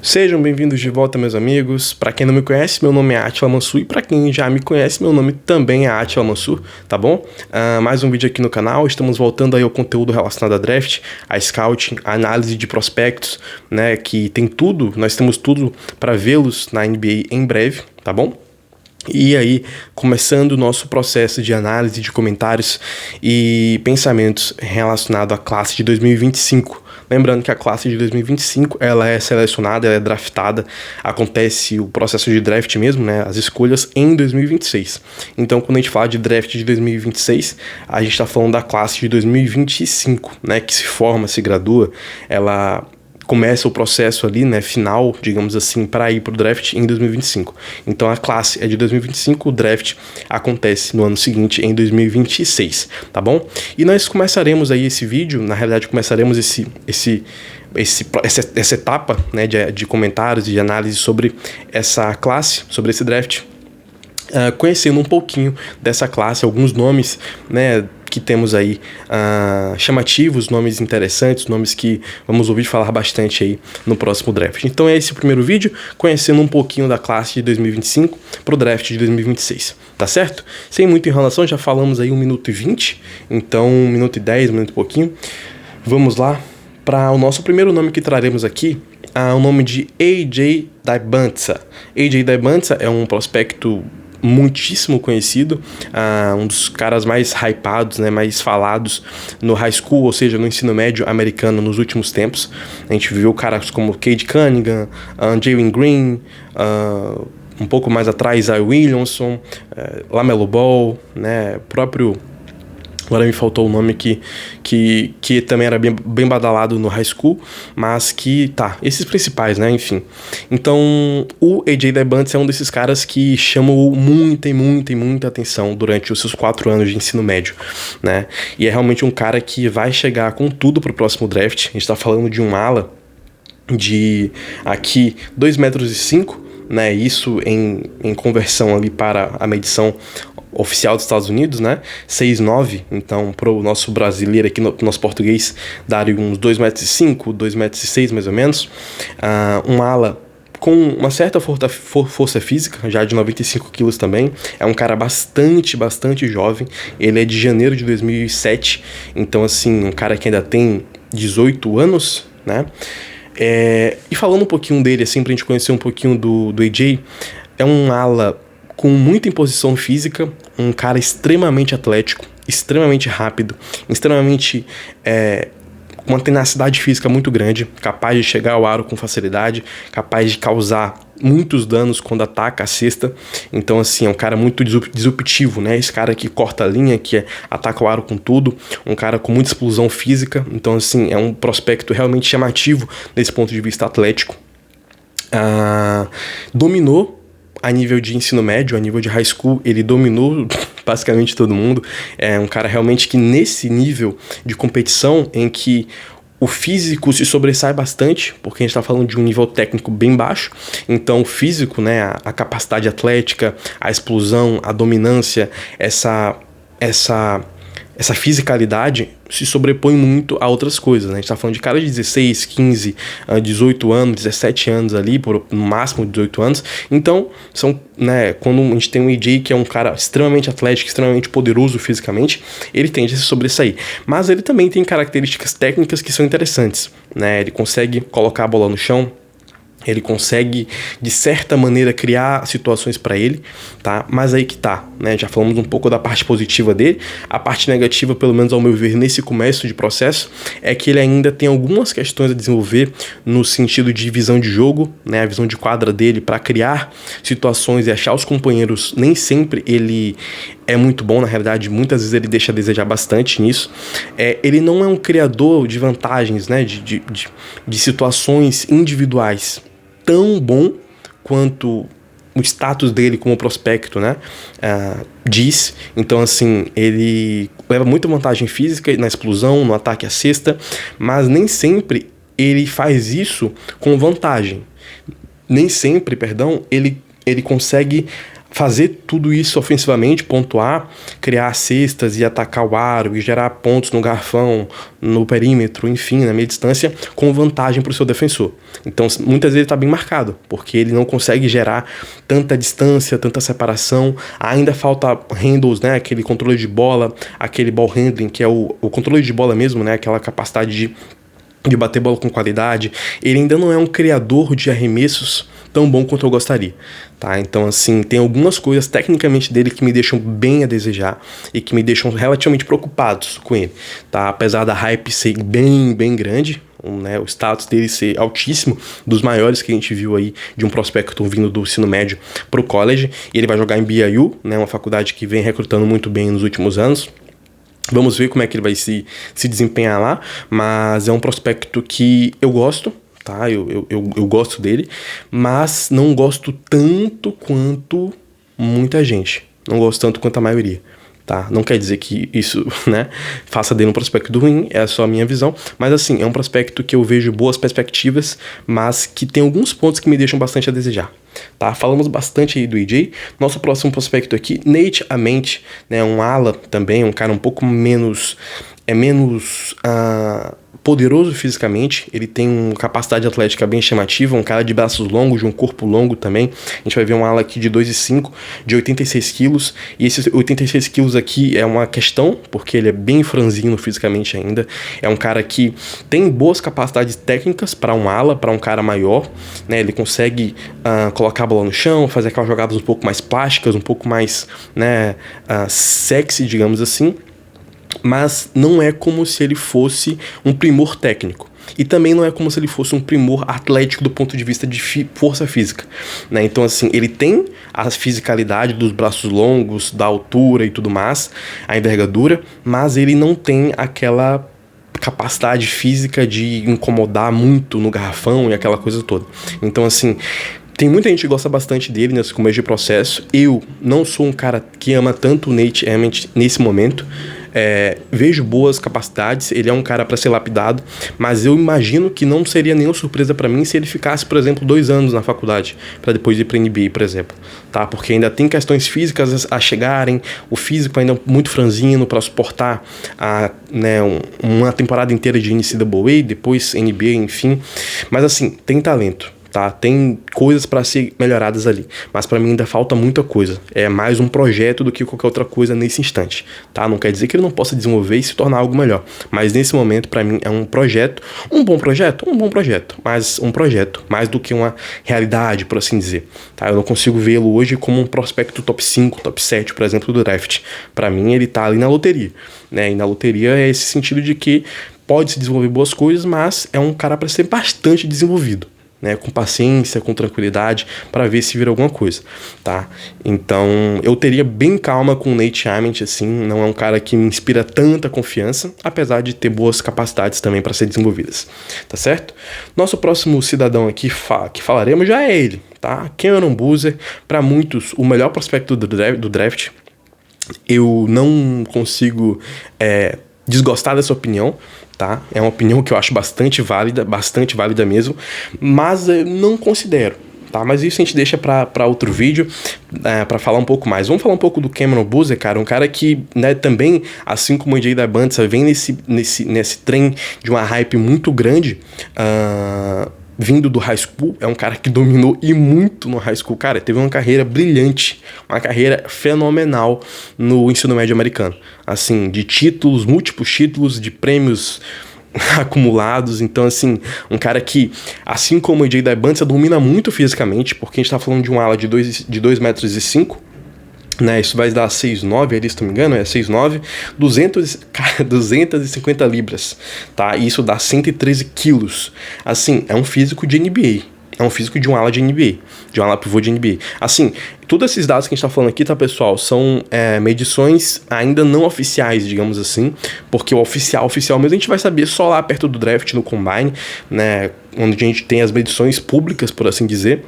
Sejam bem-vindos de volta, meus amigos. Para quem não me conhece, meu nome é Átila Mansur, e para quem já me conhece, meu nome também é Átila Mansur, tá bom? Mais um vídeo aqui no canal. Estamos voltando aí ao conteúdo relacionado a draft, a scouting, a análise de prospectos, né? Que tem tudo, nós temos tudo para vê-los na NBA em breve, tá bom? E aí, começando o nosso processo de análise de comentários e pensamentos relacionado à classe de 2025. Lembrando que a classe de 2025, ela é selecionada, ela é draftada, acontece o processo de draft mesmo, né, as escolhas em 2026. Então, quando a gente fala de draft de 2026, a gente está falando da classe de 2025, né, que se forma, se gradua, ela começa o processo ali, né, final, digamos assim, para ir para o draft em 2025. Então a classe é de 2025, o draft acontece no ano seguinte, em 2026, tá bom? E nós começaremos aí esse vídeo, na realidade começaremos essa etapa, né, de comentários e de análise sobre essa classe, sobre esse draft, conhecendo um pouquinho dessa classe, alguns nomes, né, que temos aí chamativos, nomes interessantes, nomes que vamos ouvir falar bastante aí no próximo draft. Então é esse o primeiro vídeo, conhecendo um pouquinho da classe de 2025 para o draft de 2026, tá certo? Sem muita enrolação, já falamos aí 1 minuto e 20, então 1 minuto e 10, 1 minuto e pouquinho. Vamos lá para o nosso primeiro nome que traremos aqui, o nome de A.J. Dybantsa. A.J. Dybantsa é um prospecto muitíssimo conhecido, um dos caras mais hypados, né, mais falados no high school, ou seja, no ensino médio americano nos últimos tempos. A gente viu caras como Cade Cunningham, Jalen Green, um pouco mais atrás Zion Williamson, LaMelo Ball, né, próprio... Agora me faltou o nome que também era bem badalado no high school, mas que esses principais, né, enfim. Então, o A.J. Dybantsa é um desses caras que chamou muita atenção durante os seus 4 anos de ensino médio, né, e é realmente um cara que vai chegar com tudo pro próximo draft. A gente tá falando de um ala de aqui 2,5 metros, né, isso em conversão ali para a medição oficial dos Estados Unidos, né, 6'9", então pro nosso brasileiro aqui, no nosso português, daria uns 2,5 metros, 2,6 metros mais ou menos, um ala com uma certa força física, já de 95 quilos também, é um cara bastante jovem, ele é de janeiro de 2007, então assim, um cara que ainda tem 18 anos, né, e falando um pouquinho dele, assim, pra gente conhecer um pouquinho do AJ, é um ala com muita imposição física, um cara extremamente atlético, extremamente rápido, extremamente com uma tenacidade física muito grande, capaz de chegar ao aro com facilidade, capaz de causar muitos danos quando ataca a cesta. Então assim, é um cara muito disruptivo, né? Esse cara que corta a linha, que ataca o aro com tudo, um cara com muita explosão física. Então assim, é um prospecto realmente chamativo desse ponto de vista atlético. Dominou a nível de ensino médio, a nível de high school, ele dominou basicamente todo mundo. É um cara realmente que nesse nível de competição em que o físico se sobressai bastante, porque a gente está falando de um nível técnico bem baixo, então o físico, né, a capacidade atlética, a explosão, a dominância, essa fisicalidade se sobrepõe muito a outras coisas, né? A gente tá falando de cara de 16, 15, 18 anos, 17 anos ali, no máximo 18 anos. Então, são, né, quando a gente tem um AJ que é um cara extremamente atlético, extremamente poderoso fisicamente, ele tende a se sobressair. Mas ele também tem características técnicas que são interessantes, né? Ele consegue colocar a bola no chão, ele consegue, de certa maneira, criar situações para ele, tá? Mas aí que tá, né? Já falamos um pouco da parte positiva dele. A parte negativa, pelo menos ao meu ver, nesse começo de processo, é que ele ainda tem algumas questões a desenvolver no sentido de visão de jogo, né? A visão de quadra dele para criar situações e achar os companheiros. Nem sempre ele é muito bom, na realidade, muitas vezes ele deixa a desejar bastante nisso. Ele não é um criador de vantagens, né? De situações individuais tão bom quanto o status dele como prospecto, né, diz. Então, assim, ele leva muita vantagem física na explosão, no ataque à cesta, mas nem sempre ele faz isso com vantagem. Nem sempre, ele consegue fazer tudo isso ofensivamente, pontuar, criar cestas e atacar o aro e gerar pontos no garrafão, no perímetro, enfim, na meia distância, com vantagem para o seu defensor. Então, muitas vezes ele está bem marcado, porque ele não consegue gerar tanta distância, tanta separação. Ainda falta handles, né, aquele controle de bola, aquele ball handling, que é o controle de bola mesmo, né, aquela capacidade de bater bola com qualidade. Ele ainda não é um criador de arremessos tão bom quanto eu gostaria, tá? Então, assim, tem algumas coisas tecnicamente dele que me deixam bem a desejar e que me deixam relativamente preocupados com ele, tá? Apesar da hype ser bem grande, né, o status dele ser altíssimo, dos maiores que a gente viu aí de um prospecto vindo do ensino médio pro college, e ele vai jogar em BYU, né, uma faculdade que vem recrutando muito bem nos últimos anos. Vamos ver como é que ele vai se desempenhar lá, mas é um prospecto que eu gosto, tá? Eu gosto dele, mas não gosto tanto quanto muita gente. Não gosto tanto quanto a maioria, tá? Não quer dizer que isso, né, faça dele um prospecto ruim, é só a minha visão. Mas assim, é um prospecto que eu vejo boas perspectivas, mas que tem alguns pontos que me deixam bastante a desejar. Tá? Falamos bastante aí do EJ. Nosso próximo prospecto aqui, Nate Ament, né, um ala também, um cara um pouco menos poderoso fisicamente. Ele tem uma capacidade atlética bem chamativa, um cara de braços longos, de um corpo longo também. A gente vai ver um ala aqui de 2,5, de 86 quilos, e esses 86 quilos aqui é uma questão, porque ele é bem franzino fisicamente ainda. É um cara que tem boas capacidades técnicas para um ala, para um cara maior, né? Ele consegue colocar a bola no chão, fazer aquelas jogadas um pouco mais plásticas, um pouco mais, né, sexy, digamos assim. Mas não é como se ele fosse um primor técnico. E também não é como se ele fosse um primor atlético do ponto de vista de força física, né? Então, assim, ele tem a fisicalidade dos braços longos, da altura e tudo mais, a envergadura, mas ele não tem aquela capacidade física de incomodar muito no garrafão e aquela coisa toda. Então, assim, tem muita gente que gosta bastante dele nesse começo de processo. Eu não sou um cara que ama tanto o Nate Ament nesse momento. Vejo boas capacidades, ele é um cara para ser lapidado, mas eu imagino que não seria nenhuma surpresa para mim se ele ficasse, por exemplo, 2 anos na faculdade, para depois ir para NBA, por exemplo, tá? Porque ainda tem questões físicas a chegarem, o físico ainda é muito franzino para suportar uma temporada inteira de NCAA, depois NBA, enfim, mas assim, tem talento. Tá? Tem coisas para ser melhoradas ali, mas para mim ainda falta muita coisa. É mais um projeto do que qualquer outra coisa nesse instante, tá? Não quer dizer que ele não possa desenvolver e se tornar algo melhor, mas nesse momento para mim é um projeto, um bom projeto, mas um projeto mais do que uma realidade, por assim dizer, tá? Eu não consigo vê-lo hoje como um prospecto top 5, top 7, por exemplo, do draft. Para mim ele tá ali na loteria, né? E na loteria é esse sentido de que pode se desenvolver boas coisas, mas é um cara para ser bastante desenvolvido, né, com paciência, com tranquilidade, para ver se vira alguma coisa, tá? Então, eu teria bem calma com o Nate Ament, assim, não é um cara que me inspira tanta confiança, apesar de ter boas capacidades também para ser desenvolvidas, tá certo? Nosso próximo cidadão aqui que falaremos já é ele, tá? Cameron Boozer, para muitos, o melhor prospecto do draft. Eu não consigo desgostar dessa opinião, tá? É uma opinião que eu acho bastante válida mesmo, mas eu não considero, tá? Mas isso a gente deixa para outro vídeo, para falar um pouco mais. Vamos falar um pouco do Cameron Boozer, cara, um cara que, né, também, assim como o AJ Dybantsa, vem nesse trem de uma hype muito grande, vindo do high school. É um cara que dominou e muito no high school. Cara, teve uma carreira brilhante, uma carreira fenomenal no ensino médio americano. Assim, de títulos, múltiplos títulos, de prêmios acumulados. Então, assim, um cara que, assim como o AJ Dybantsa, domina muito fisicamente, porque a gente tá falando de um ala de 2,5 metros, né, isso vai dar 6'9", ali, se não me engano, 6'9", 250 libras, tá? E isso dá 113 quilos. Assim, é um físico de NBA. É um físico de um ala de NBA, de um ala pivô de NBA. Assim, todos esses dados que a gente tá falando aqui, tá, pessoal, são medições ainda não oficiais, digamos assim, porque o oficial mesmo a gente vai saber só lá perto do draft, no Combine, né, onde a gente tem as medições públicas, por assim dizer.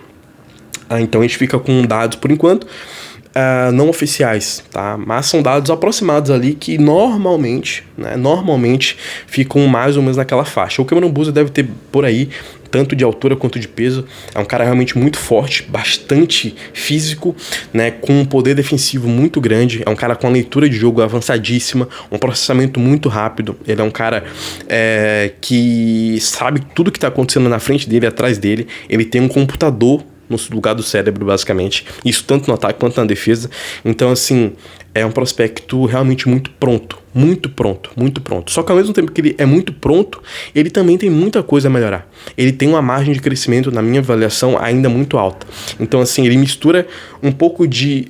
Então a gente fica com dados, por enquanto, não oficiais, tá? Mas são dados aproximados ali que normalmente ficam mais ou menos naquela faixa. O Cameron Boozer deve ter por aí tanto de altura quanto de peso. É um cara realmente muito forte, bastante físico, né, com um poder defensivo muito grande. É um cara com uma leitura de jogo avançadíssima, um processamento muito rápido. Ele é um cara que sabe tudo que está acontecendo na frente dele, atrás dele. Ele tem um computador no lugar do cérebro, basicamente. Isso tanto no ataque quanto na defesa. Então, assim, é um prospecto realmente muito pronto. Muito pronto, muito pronto. Só que ao mesmo tempo que ele é muito pronto, ele também tem muita coisa a melhorar. Ele tem uma margem de crescimento, na minha avaliação, ainda muito alta. Então, assim, ele mistura um pouco de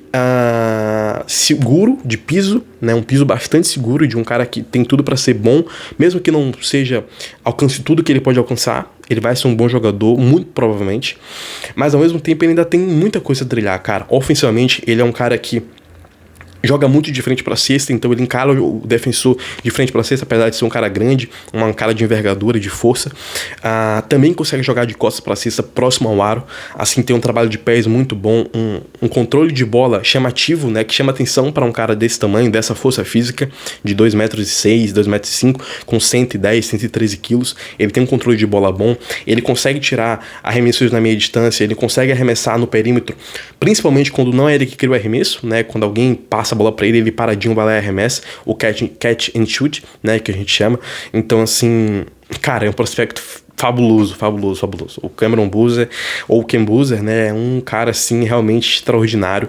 seguro, de piso, né? Um piso bastante seguro, de um cara que tem tudo para ser bom, mesmo que não alcance tudo que ele pode alcançar. Ele vai ser um bom jogador, muito provavelmente. Mas ao mesmo tempo ele ainda tem muita coisa a trilhar, cara. Ofensivamente, ele é um cara que joga muito de frente para cesta, então ele encara o defensor de frente para cesta, apesar de ser um cara grande, um cara de envergadura, de força. Também consegue jogar de costas para cesta, próximo ao aro. Assim, tem um trabalho de pés muito bom, um controle de bola chamativo, né, que chama atenção para um cara desse tamanho, dessa força física, de 2,6 metros, 2,5 metros, com 110, 113 quilos. Ele tem um controle de bola bom, ele consegue tirar arremessos na meia distância, ele consegue arremessar no perímetro, principalmente quando não é ele que cria o arremesso, né, quando alguém passa a bola pra ele paradinho vai lá e arremessa, o catch and shoot, né, que a gente chama. Então, assim, cara, é um prospecto fabuloso. O Cameron Boozer, ou o Ken Boozer, né, é um cara, assim, realmente extraordinário.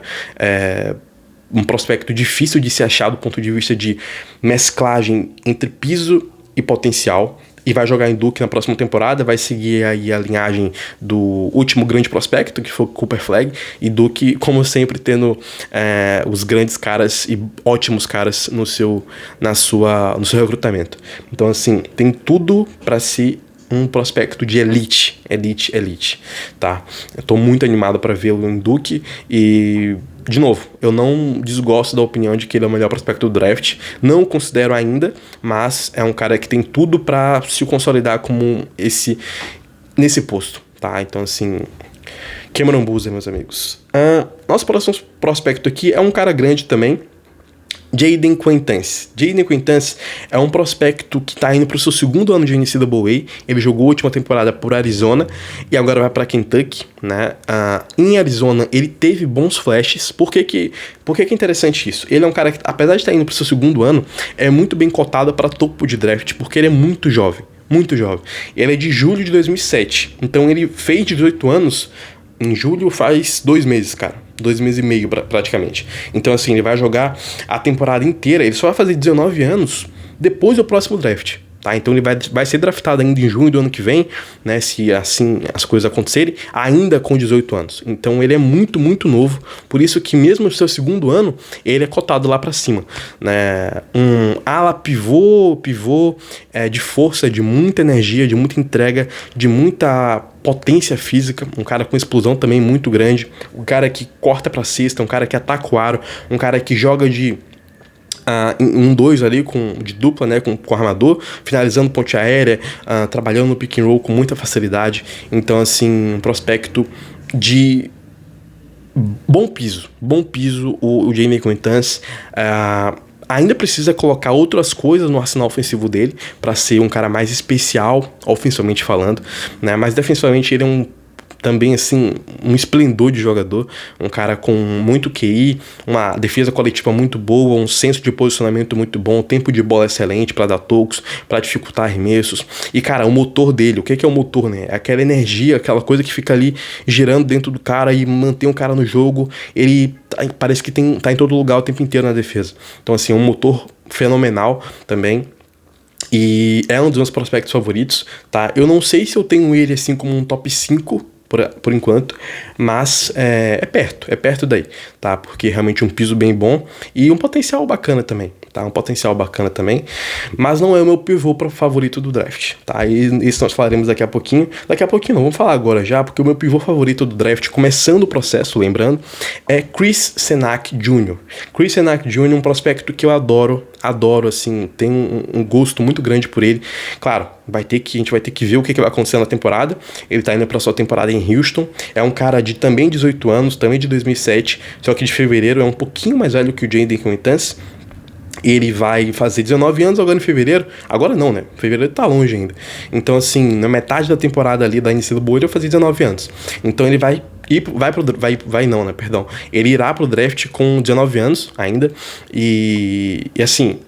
Um prospecto difícil de se achar do ponto de vista de mesclagem entre piso e potencial. E vai jogar em Duke na próxima temporada, vai seguir aí a linhagem do último grande prospecto, que foi o Cooper Flagg, e Duke, como sempre, tendo os grandes caras e ótimos caras no seu recrutamento. Então, assim, tem tudo para ser um prospecto de elite, tá? Eu tô muito animado para vê-lo em Duke e, de novo, eu não desgosto da opinião de que ele é o melhor prospecto do draft, não o considero ainda, mas é um cara que tem tudo para se consolidar como nesse posto, tá? Então, assim, Cameron Boozer, meus amigos. Nosso próximo prospecto aqui é um cara grande também, Jaden Quaintance. Jaden Quaintance é um prospecto que está indo para o seu segundo ano de NCAA. Ele jogou a última temporada por Arizona e agora vai para Kentucky, né? Em Arizona ele teve bons flashes. Por que é interessante isso? Ele é um cara que, apesar de estar indo para o seu segundo ano, é muito bem cotado para topo de draft, porque ele é muito jovem. Muito jovem. Ele é de julho de 2007. Então ele fez 18 anos em julho faz 2 meses, cara. 2 meses e meio, praticamente. Então, assim, ele vai jogar a temporada inteira. Ele só vai fazer 19 anos depois do próximo draft, tá? Então ele vai ser draftado ainda em junho do ano que vem, né? Se assim as coisas acontecerem, ainda com 18 anos. Então ele é muito, muito novo. Por isso que mesmo no seu segundo ano, ele é cotado lá pra cima, né? Um ala pivô de força, de muita energia, de muita entrega, de muita potência física, um cara com explosão também muito grande, um cara que corta pra cesta, um cara que ataca o aro, um cara que joga de 1-2 ali, de dupla, né, com o armador, finalizando ponte aérea, trabalhando no pick and roll com muita facilidade. Então, assim, um prospecto de bom piso, o Jaden Quaintance. Ainda precisa colocar outras coisas no arsenal ofensivo dele para ser um cara mais especial, ofensivamente falando, né? Mas defensivamente ele é também assim, um esplendor de jogador, um cara com muito QI, uma defesa coletiva muito boa, um senso de posicionamento muito bom, tempo de bola excelente para dar tocos, para dificultar arremessos. E, cara, o motor dele, o que é o motor, né? É aquela energia, aquela coisa que fica ali girando dentro do cara e mantém o cara no jogo. Ele parece que tá em todo lugar o tempo inteiro na defesa. Então, assim, um motor fenomenal também. E é um dos meus prospectos favoritos, tá? Eu não sei se eu tenho ele assim como um top 5 por enquanto, mas é perto daí, tá? Porque realmente um piso bem bom e um potencial bacana também, tá? Mas não é o meu pivô favorito do draft, tá? E isso nós falaremos daqui a pouquinho não, vamos falar agora já, porque o meu pivô favorito do draft, começando o processo, lembrando, é Chris Senac Jr. Chris Senac Jr. é um prospecto que eu adoro, assim, tenho um gosto muito grande por ele. Claro, a gente vai ter que ver o que vai acontecer na temporada. Ele tá indo pra sua temporada em Houston. É um cara de também 18 anos, também de 2007, só que de fevereiro, é um pouquinho mais velho que o Jaden Quaintance. Ele vai fazer 19 anos agora em fevereiro. Agora não, né? Fevereiro tá longe ainda. Então, assim, na metade da temporada ali da NCAA, ele vai fazer 19 anos. Então, ele vai não, né? Perdão. Ele irá pro draft com 19 anos ainda. E assim,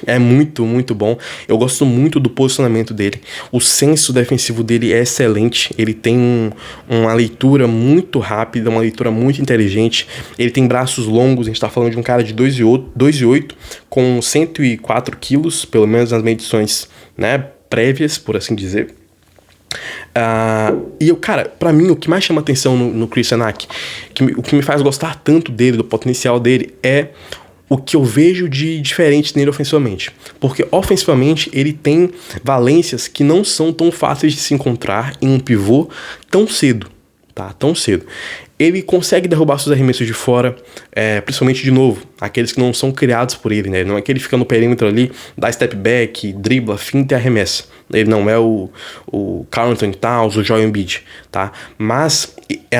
é muito, muito bom. Eu gosto muito do posicionamento dele. O senso defensivo dele é excelente. Ele tem uma leitura muito rápida, uma leitura muito inteligente. Ele tem braços longos. A gente tá falando de um cara de 2,8 com 104 quilos, pelo menos nas medições, né, prévias, por assim dizer. Cara, pra mim, o que mais chama atenção no Chris Yannick, o que me faz gostar tanto dele, do potencial dele, é o que eu vejo de diferente nele ofensivamente. Porque ofensivamente ele tem valências que não são tão fáceis de se encontrar em um pivô tão cedo, tá? Tão cedo. Ele consegue derrubar seus arremessos de fora, principalmente, de novo, aqueles que não são criados por ele, né? Não é que ele fica no perímetro ali, dá step back, dribla, finta e arremessa. Ele não é o Karl Anthony Towns, o Joel Embiid, tá? Mas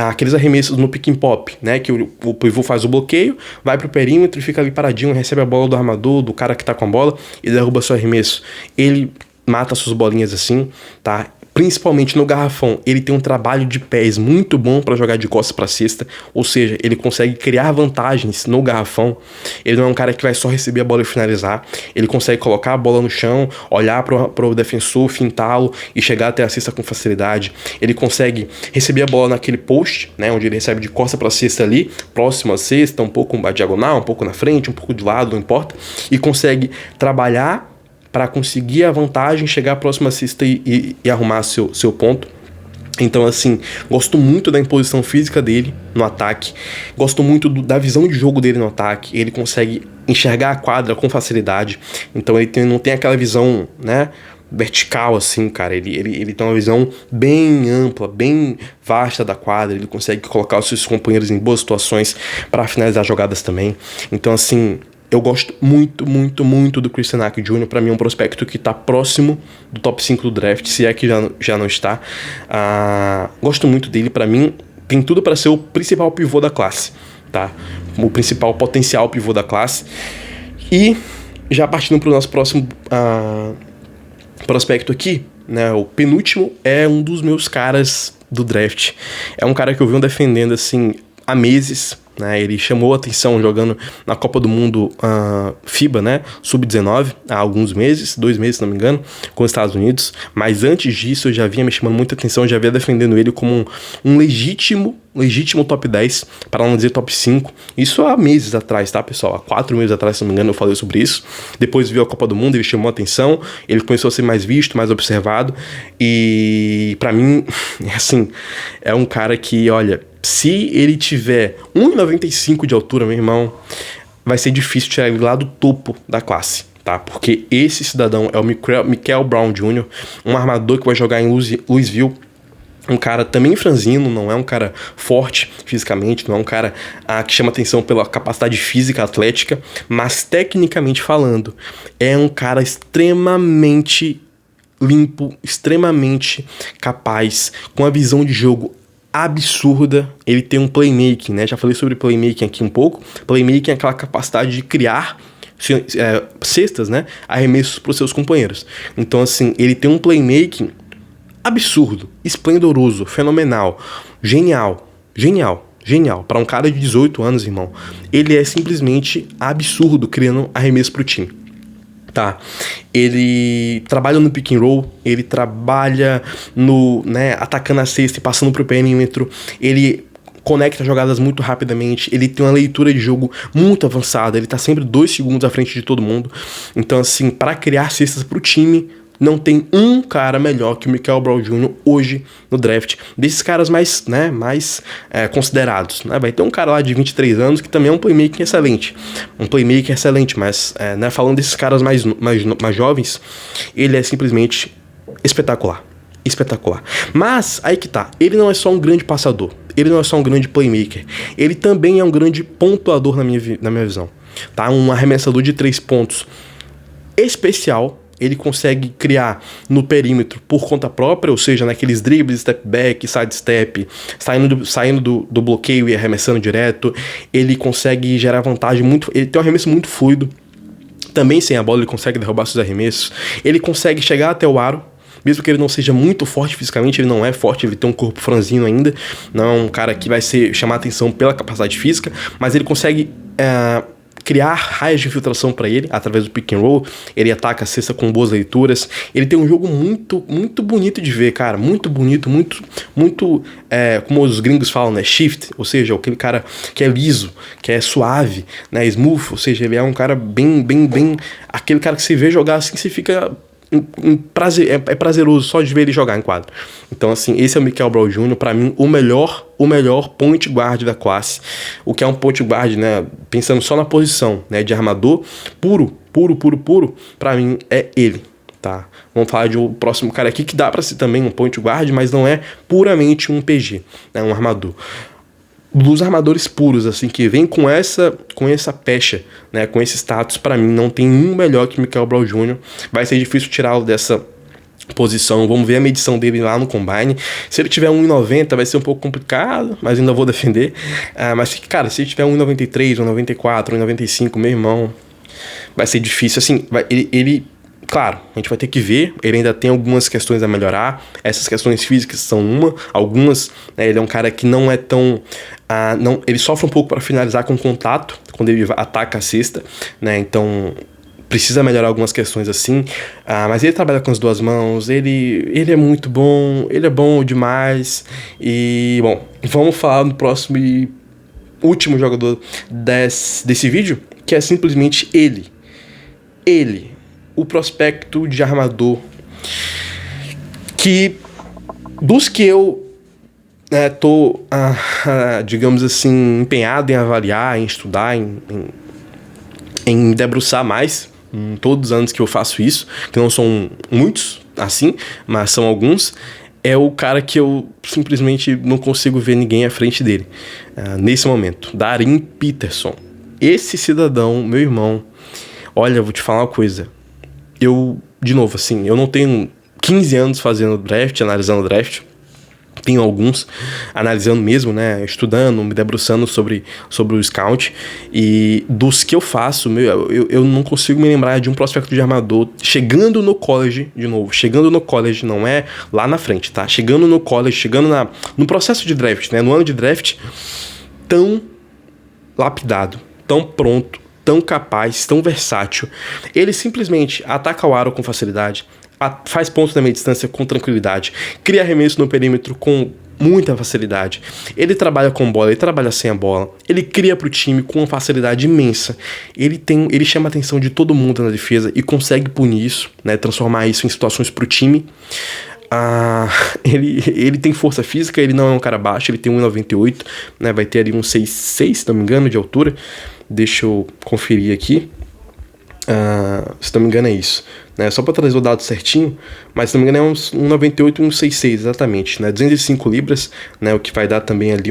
aqueles arremessos no pick and pop, né? Que o pivô faz o bloqueio, vai pro perímetro e fica ali paradinho, recebe a bola do armador, do cara que tá com a bola e derruba seu arremesso. Ele mata suas bolinhas assim, tá? Principalmente no garrafão, ele tem um trabalho de pés muito bom para jogar de costas para cesta, ou seja, ele consegue criar vantagens no garrafão. Ele não é um cara que vai só receber a bola e finalizar, ele consegue colocar a bola no chão, olhar pro defensor, fintá-lo e chegar até a cesta com facilidade. Ele consegue receber a bola naquele post, né, onde ele recebe de costas para cesta ali, próximo à cesta, um pouco a diagonal, um pouco na frente, um pouco de lado, não importa, e consegue trabalhar para conseguir a vantagem, chegar à próxima cesta e arrumar seu ponto. Então, assim, gosto muito da imposição física dele no ataque, gosto muito da visão de jogo dele no ataque. Ele consegue enxergar a quadra com facilidade, então ele não tem aquela visão, né, vertical assim, cara. Ele tem uma visão bem ampla, bem vasta da quadra. Ele consegue colocar os seus companheiros em boas situações para finalizar jogadas também. Então, assim, eu gosto muito, muito, muito do Chris Yannick Jr. Pra mim é um prospecto que tá próximo do top 5 do draft, se é que já não está. Gosto muito dele. Pra mim, tem tudo pra ser o principal pivô da classe, tá? O principal potencial pivô da classe. E já partindo pro nosso próximo prospecto aqui, né? O penúltimo é um dos meus caras do draft. É um cara que eu venho defendendo, assim, há meses, né? Ele chamou a atenção jogando na Copa do Mundo FIBA, né? Sub-19, há alguns meses, 2 meses, se não me engano, com os Estados Unidos. Mas antes disso, eu já vinha me chamando muita atenção, eu já vinha defendendo ele como um legítimo top 10, para não dizer top 5. Isso há meses atrás, tá, pessoal? Há 4 meses atrás, se não me engano, eu falei sobre isso. Depois viu a Copa do Mundo, ele chamou a atenção, ele começou a ser mais visto, mais observado. E pra mim, assim, é um cara que, olha, se ele tiver 1,95 de altura, meu irmão, vai ser difícil tirar ele lá do topo da classe, tá? Porque esse cidadão é o Michael Brown Jr., um armador que vai jogar em Louisville. Um cara também franzino, não é um cara forte fisicamente, não é um cara que chama atenção pela capacidade física, atlética, mas tecnicamente falando, é um cara extremamente limpo, extremamente capaz, com a visão de jogo absurda. Ele tem um playmaking, né? Já falei sobre playmaking aqui um pouco. Playmaking é aquela capacidade de criar cestas, né? Arremessos para os seus companheiros. Então, assim, ele tem um playmaking absurdo, esplendoroso, fenomenal, genial. Para um cara de 18 anos, irmão, ele é simplesmente absurdo criando arremesso pro time. Tá, ele trabalha no pick and roll, ele trabalha no, né, atacando a cesta e passando pro perímetro, ele conecta jogadas muito rapidamente, ele tem uma leitura de jogo muito avançada, ele tá sempre 2 segundos à frente de todo mundo. Então, assim, para criar cestas pro time, não tem um cara melhor que o Michael Brown Jr. hoje no draft. Desses caras mais considerados, né? Vai ter um cara lá de 23 anos que também é um playmaker excelente. Mas né, falando desses caras mais jovens, ele é simplesmente espetacular. Mas, aí que tá, ele não é só um grande passador, ele não é só um grande playmaker, ele também é um grande pontuador na minha visão. Tá? Um arremessador de 3 pontos especial. Ele consegue criar no perímetro por conta própria, ou seja, naqueles dribles, step back, side step, saindo do bloqueio e arremessando direto. Ele consegue gerar vantagem ele tem um arremesso muito fluido. Também sem a bola ele consegue derrubar seus arremessos. Ele consegue chegar até o aro. Mesmo que ele não seja muito forte fisicamente, ele não é forte, ele tem um corpo franzino ainda. Não é um cara que vai chamar atenção pela capacidade física, mas ele consegue criar raias de infiltração para ele, através do pick and roll. Ele ataca a cesta com boas leituras. Ele tem um jogo muito, muito bonito de ver, cara. Muito bonito, muito, como os gringos falam, né? Shift, ou seja, aquele cara que é liso, que é suave, né? Smooth, ou seja, ele é um cara bem... Aquele cara que você vê jogar assim, você fica... É prazeroso só de ver ele jogar em quadro. Então, assim, esse é o Michael Brown Jr., pra mim, o melhor point guard da classe. O que é um point guard, né? Pensando só na posição, né? De armador, puro, pra mim, é ele, tá? Vamos falar de um próximo cara aqui que dá pra ser também um point guard, mas não é puramente um PG, né? Um armador. Dos armadores puros, assim, que vem com essa pecha, né, com esse status, pra mim, não tem um melhor que Michael Brown Jr. Vai ser difícil tirá-lo dessa posição. Vamos ver a medição dele lá no Combine. Se ele tiver 1,90 vai ser um pouco complicado, mas ainda vou defender. Mas, cara, se ele tiver 1,93, 1,94, 1,95, meu irmão, vai ser difícil. Assim, claro, a gente vai ter que ver, ele ainda tem algumas questões a melhorar, essas questões físicas são algumas, né, ele é um cara que não é tão... ele sofre um pouco para finalizar com contato, quando ele ataca a cesta, né, então precisa melhorar algumas questões assim, mas ele trabalha com as duas mãos, ele é muito bom, ele é bom demais, e, bom, vamos falar no próximo e último jogador desse vídeo, que é simplesmente ele, o prospecto de armador que, dos que eu tô, digamos assim, empenhado em avaliar, em estudar, em debruçar mais, em todos os anos que eu faço isso, que não são muitos, assim, mas são alguns, é o cara que eu simplesmente não consigo ver ninguém à frente dele, nesse momento, Darin Peterson. Esse cidadão, meu irmão, olha, eu vou te falar uma coisa, de novo, assim, eu não tenho 15 anos fazendo draft, analisando draft, tenho alguns analisando mesmo, né, estudando, me debruçando sobre o scout, e dos que eu faço, eu não consigo me lembrar de um prospecto de armador chegando no college, de novo, chegando no college, não é lá na frente, tá, chegando no college, chegando no processo de draft, né, no ano de draft, tão lapidado, tão pronto, tão capaz, tão versátil. Ele simplesmente ataca o aro com facilidade, faz pontos da meia distância com tranquilidade, cria arremesso no perímetro com muita facilidade. Ele trabalha com bola, ele trabalha sem a bola, ele cria pro time com uma facilidade imensa. Ele chama a atenção de todo mundo na defesa e consegue punir isso, né, transformar isso em situações pro time. Ele tem força física, ele não é um cara baixo, ele tem 1,98, né, vai ter ali um 6'6", se não me engano, de altura. Deixa eu conferir aqui. Se não me engano é isso, né? Só para trazer o dado certinho, mas se não me engano é um 1,98 e um 6'6", exatamente, né? 205 libras, né? O que vai dar também ali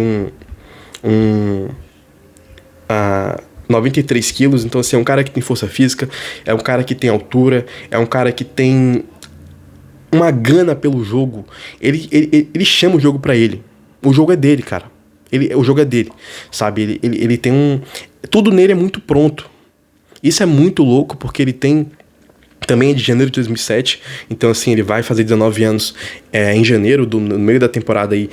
93 quilos. Então, assim, é um cara que tem força física, é um cara que tem altura, é um cara que tem uma gana pelo jogo. Ele chama o jogo pra ele. O jogo é dele, cara. O jogo é dele, sabe? Ele tem tudo nele é muito pronto. Isso é muito louco, porque ele tem... Também é de janeiro de 2007, então assim, ele vai fazer 19 anos em janeiro, no meio da temporada aí,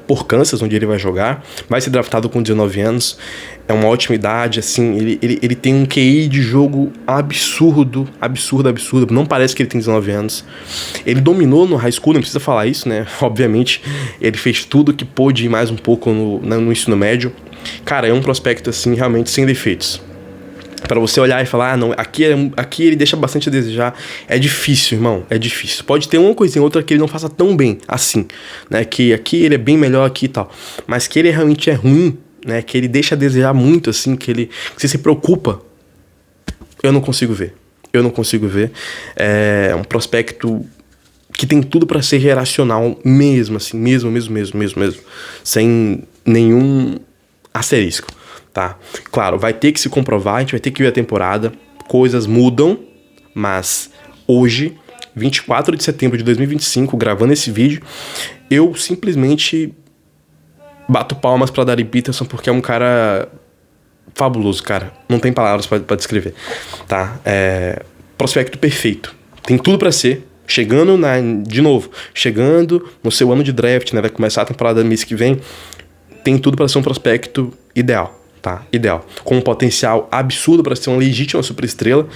por Kansas, onde ele vai jogar. Vai ser draftado com 19 anos, é uma ótima idade, assim, ele tem um QI de jogo absurdo, não parece que ele tem 19 anos. Ele dominou no high school, não precisa falar isso, né, obviamente, ele fez tudo que pôde e mais um pouco no ensino médio. Cara, é um prospecto, assim, realmente sem defeitos. Pra você olhar e falar, não, aqui ele deixa bastante a desejar. É difícil, irmão, é difícil. Pode ter uma coisinha ou outra que ele não faça tão bem assim, né, que aqui ele é bem melhor aqui e tal, mas que ele realmente é ruim, né, que ele deixa a desejar muito, assim, que você se preocupa, eu não consigo ver. É um prospecto que tem tudo pra ser geracional mesmo, assim, mesmo, sem nenhum asterisco. Tá? Claro, vai ter que se comprovar, a gente vai ter que ver a temporada, coisas mudam, mas hoje, 24 de setembro de 2025, gravando esse vídeo, eu simplesmente bato palmas pra Darin Peterson, porque é um cara fabuloso, cara. Não tem palavras pra descrever, tá? Prospecto perfeito. Tem tudo pra ser. Chegando no seu ano de draft, né? Vai começar a temporada mês que vem. Tem tudo pra ser um prospecto ideal, tá? Ideal. Com um potencial absurdo pra ser uma legítima superestrela.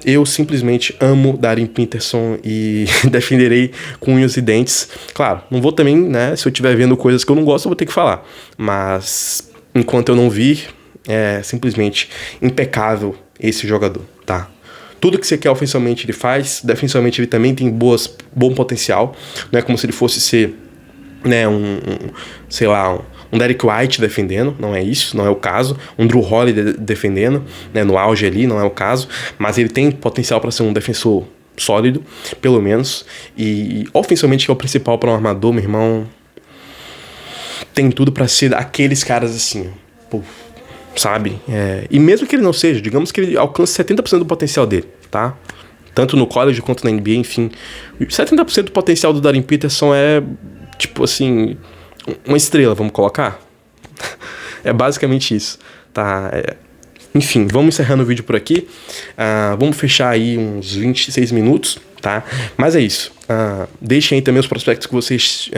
Eu simplesmente amo Darren Peterson e defenderei com unhas e dentes. Claro, não vou também, né? Se eu estiver vendo coisas que eu não gosto, eu vou ter que falar. Mas enquanto eu não vir, é simplesmente impecável esse jogador, tá? Tudo que você quer ofensivamente ele faz, defensivamente ele também tem bom potencial. Não é como se ele fosse ser, né, um Derek White defendendo, não é isso, não é o caso. Um Drew Holiday defendendo, né, no auge ali, não é o caso. Mas ele tem potencial para ser um defensor sólido, pelo menos. E ofensivamente, que é o principal para um armador, meu irmão, tem tudo para ser aqueles caras assim, pô, sabe? E mesmo que ele não seja, digamos que ele alcance 70% do potencial dele, tá? Tanto no college quanto na NBA, enfim. 70% do potencial do Darren Peterson é, tipo assim, uma estrela, vamos colocar? É basicamente isso, tá? Enfim, vamos encerrando o vídeo por aqui. Vamos fechar aí uns 26 minutos, tá? Mas é isso. Deixem aí também os prospectos que vocês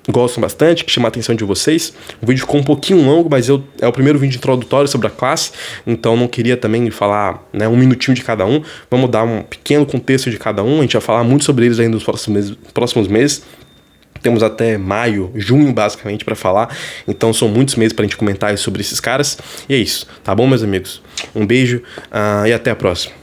gostam bastante, que chama a atenção de vocês. O vídeo ficou um pouquinho longo, mas é o primeiro vídeo introdutório sobre a classe, então não queria também falar, né, um minutinho de cada um. Vamos dar um pequeno contexto de cada um. A gente vai falar muito sobre eles ainda nos próximos meses. Temos até maio, junho, basicamente, para falar. Então, são muitos meses para a gente comentar sobre esses caras. E é isso, tá bom, meus amigos? Um beijo e até a próxima.